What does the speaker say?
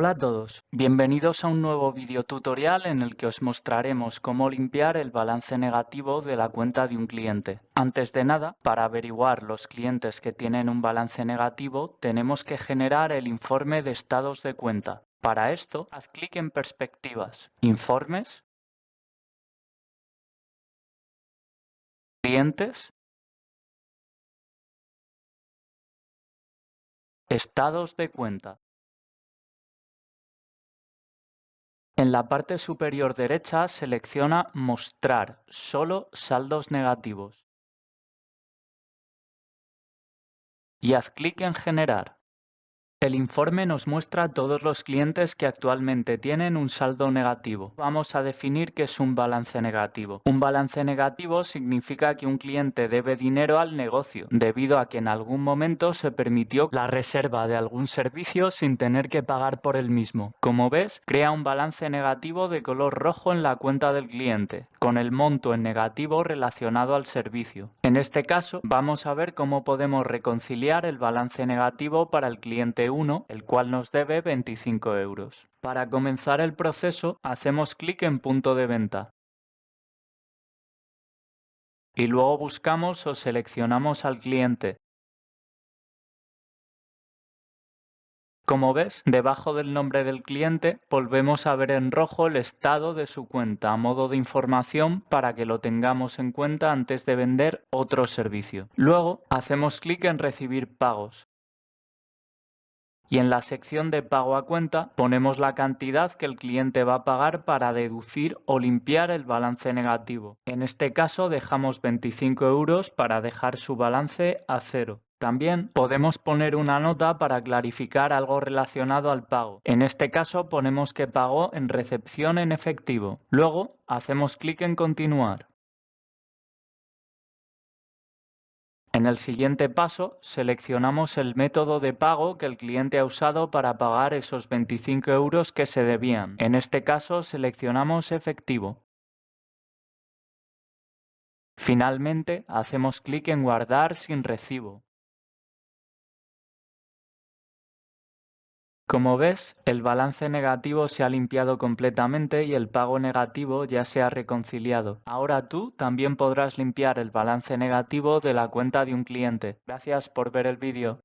Hola a todos, bienvenidos a un nuevo video tutorial en el que os mostraremos cómo limpiar el balance negativo de la cuenta de un cliente. Antes de nada, para averiguar los clientes que tienen un balance negativo, tenemos que generar el informe de estados de cuenta. Para esto, haz clic en Perspectivas, Informes, Clientes, Estados de cuenta. En la parte superior derecha selecciona Mostrar solo saldos negativos y haz clic en Generar. El informe nos muestra todos los clientes que actualmente tienen un saldo negativo. Vamos a definir qué es un balance negativo. Un balance negativo significa que un cliente debe dinero al negocio, debido a que en algún momento se permitió la reserva de algún servicio sin tener que pagar por el mismo. Como ves, crea un balance negativo de color rojo en la cuenta del cliente, con el monto en negativo relacionado al servicio. En este caso, vamos a ver cómo podemos reconciliar el balance negativo para el cliente 1, el cual nos debe 25 euros. Para comenzar el proceso, hacemos clic en Punto de venta. Y luego buscamos o seleccionamos al cliente. Como ves, debajo del nombre del cliente volvemos a ver en rojo el estado de su cuenta a modo de información para que lo tengamos en cuenta antes de vender otro servicio. Luego, hacemos clic en Recibir pagos. Y en la sección de pago a cuenta ponemos la cantidad que el cliente va a pagar para deducir o limpiar el balance negativo. En este caso dejamos 25 euros para dejar su balance a cero. También podemos poner una nota para clarificar algo relacionado al pago. En este caso ponemos que pagó en recepción en efectivo. Luego hacemos clic en Continuar. En el siguiente paso, seleccionamos el método de pago que el cliente ha usado para pagar esos 25 euros que se debían. En este caso, seleccionamos efectivo. Finalmente, hacemos clic en Guardar sin recibo. Como ves, el balance negativo se ha limpiado completamente y el pago negativo ya se ha reconciliado. Ahora tú también podrás limpiar el balance negativo de la cuenta de un cliente. Gracias por ver el vídeo.